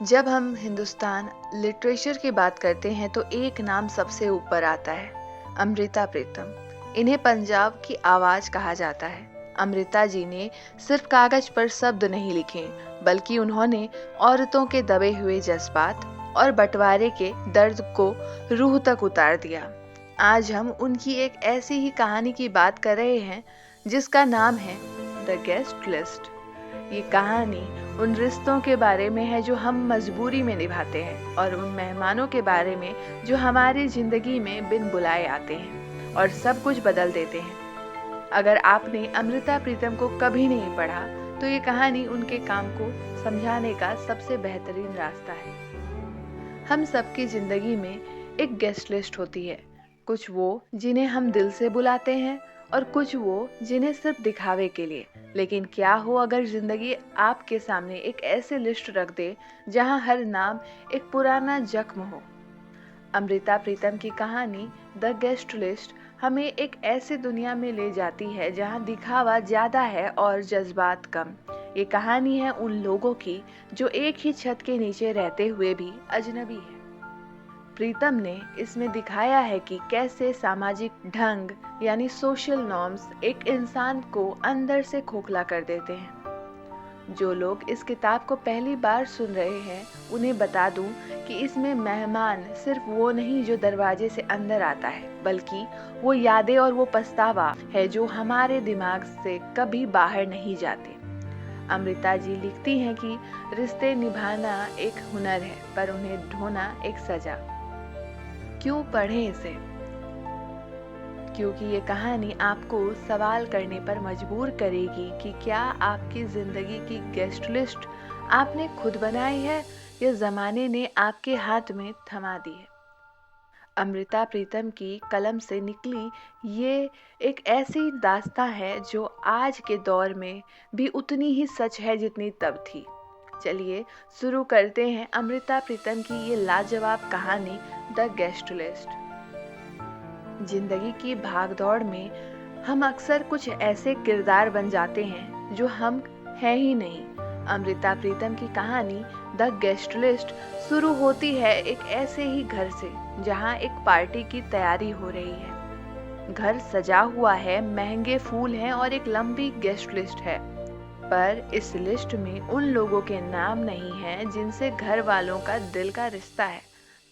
जब हम हिंदुस्तान लिटरेचर की बात करते हैं तो एक नाम सबसे ऊपर आता है, अमृता प्रीतम। इन्हें पंजाब की आवाज़ कहा जाता है। अमृता जी ने सिर्फ कागज पर शब्द नहीं लिखे, बल्कि उन्होंने औरतों के दबे हुए जज्बात और बंटवारे के दर्द को रूह तक उतार दिया। आज हम उनकी एक ऐसी ही कहानी की बात कर रहे हैं जिसका नाम है द गेस्ट लिस्ट। ये कहानी उन रिश्तों के बारे में है जो हम मजबूरी में निभाते हैं, और उन मेहमानों के बारे में जो हमारी जिंदगी में बिन बुलाए आते हैं और सब कुछ बदल देते हैं। अगर आपने अमृता प्रीतम को कभी नहीं पढ़ा तो ये कहानी उनके काम को समझाने का सबसे बेहतरीन रास्ता है। हम सबकी जिंदगी में एक गेस्ट लिस्ट होती है। कुछ वो जिन्हें हम दिल से बुलाते हैं और कुछ वो जिन्हें सिर्फ दिखावे के लिए। लेकिन क्या हो अगर जिंदगी आपके सामने एक ऐसी लिस्ट रख दे जहां हर नाम एक पुराना जख्म हो। अमृता प्रीतम की कहानी द गेस्ट लिस्ट हमें एक ऐसी दुनिया में ले जाती है जहां दिखावा ज्यादा है और जज्बात कम। ये कहानी है उन लोगों की जो एक ही छत के नीचे रहते हुए भी अजनबी है। प्रीतम ने इसमें दिखाया है कि कैसे सामाजिक ढंग यानी सोशल नॉर्म्स एक इंसान को अंदर से खोखला कर देते हैं। जो लोग इस किताब को पहली बार सुन रहे हैं उन्हें बता दूं कि इसमें मेहमान सिर्फ वो नहीं जो दरवाजे से अंदर आता है, बल्कि वो यादें और वो पछतावा है जो हमारे दिमाग से कभी बाहर नहीं जाते। अमृता जी लिखती हैं कि रिश्ते निभाना एक हुनर है, पर उन्हें ढोना एक सजा। क्यों पढ़ें इसे? क्योंकि ये कहानी आपको सवाल करने पर मजबूर करेगी कि क्या आपकी जिंदगी की गेस्ट लिस्ट आपने खुद बनाई है या जमाने ने आपके हाथ में थमा दी है। अमृता प्रीतम की कलम से निकली ये एक ऐसी दास्तां है जो आज के दौर में भी उतनी ही सच है जितनी तब थी। चलिए शुरू करते हैं अमृता प्रीतम की ये लाजवाब कहानी द गेस्ट लिस्ट। जिंदगी की भागदौड़ में हम अक्सर कुछ ऐसे किरदार बन जाते हैं जो हम हैं ही नहीं। अमृता प्रीतम की कहानी द गेस्ट लिस्ट शुरू होती है एक ऐसे ही घर से जहां एक पार्टी की तैयारी हो रही है। घर सजा हुआ है, महंगे फूल हैं और एक लंबी गेस्ट लिस्ट है। पर इस लिस्ट में उन लोगों के नाम नहीं हैं जिनसे घर वालों का दिल का रिश्ता है,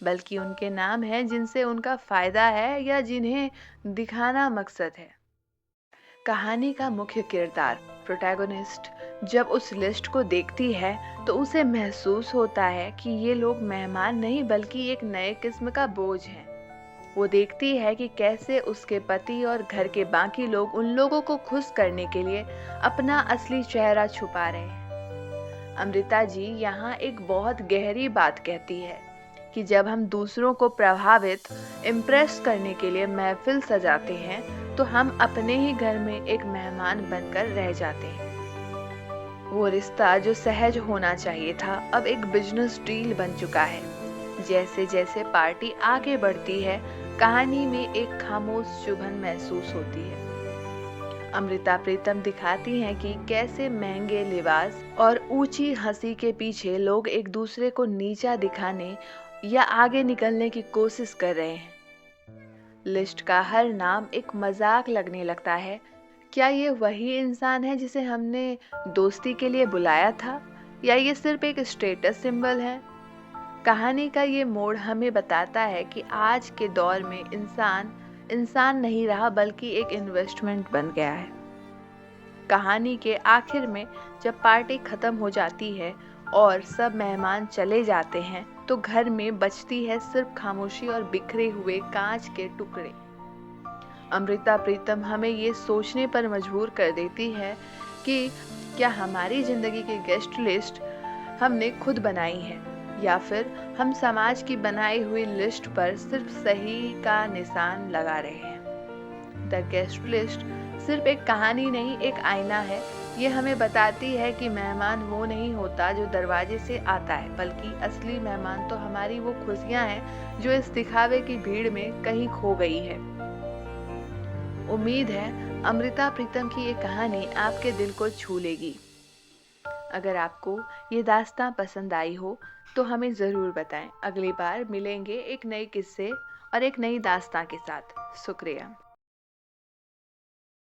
बल्कि उनके नाम हैं जिनसे उनका फायदा है या जिन्हें दिखाना मकसद है। कहानी का मुख्य किरदार प्रोटैगोनिस्ट जब उस लिस्ट को देखती है तो उसे महसूस होता है कि ये लोग मेहमान नहीं बल्कि एक नए किस्म का बोझ हैं। वो देखती है कि कैसे उसके पति और घर के बाकी लोग उन लोगों को खुश करने के लिए अपना असली चेहरा छुपा रहे हैं। अमृता जी यहाँ एक बहुत गहरी बात कहती है कि जब हम दूसरों को प्रभावित इम्प्रेस करने के लिए महफिल सजाते हैं तो हम अपने ही घर में एक मेहमान बनकर रह जाते हैं। वो रिश्ता जो सहज होना चाहिए था अब एक बिजनेस डील बन चुका है। जैसे जैसे पार्टी आगे बढ़ती है कहानी में एक खामोश चुभन महसूस होती है। अमृता प्रीतम दिखाती हैं कि कैसे महंगे लिबास और ऊंची हंसी के पीछे लोग एक दूसरे को नीचा दिखाने या आगे निकलने की कोशिश कर रहे हैं। लिस्ट का हर नाम एक मजाक लगने लगता है। क्या ये वही इंसान है जिसे हमने दोस्ती के लिए बुलाया था, या ये सिर्फ एक स्टेटस सिंबल है? कहानी का ये मोड़ हमें बताता है कि आज के दौर में इंसान इंसान नहीं रहा बल्कि एक इन्वेस्टमेंट बन गया है। कहानी के आखिर में जब पार्टी खत्म हो जाती है और सब मेहमान चले जाते हैं तो घर में बचती है सिर्फ खामोशी और बिखरे हुए कांच के टुकड़े। अमृता प्रीतम हमें ये सोचने पर मजबूर कर देती है कि क्या हमारी जिंदगी की गेस्ट लिस्ट हमने खुद बनाई है, या फिर हम समाज की बनाई हुई लिस्ट पर सिर्फ सही का निशान लगा रहे हैं। द गेस्ट लिस्ट सिर्फ एक कहानी नहीं, एक आईना है। ये हमें बताती है कि मेहमान वो नहीं होता जो दरवाजे से आता है, बल्कि असली मेहमान तो हमारी वो खुशियां हैं जो इस दिखावे की भीड़ में कहीं खो गई है। उम्मीद है अमृता प्रीतम की ये कहानी आपके दिल को छू लेगी। अगर आपको ये दास्तां पसंद आई हो तो हमें ज़रूर बताएं। अगली बार मिलेंगे एक नए किस्से और एक नई दास्तां के साथ। शुक्रिया।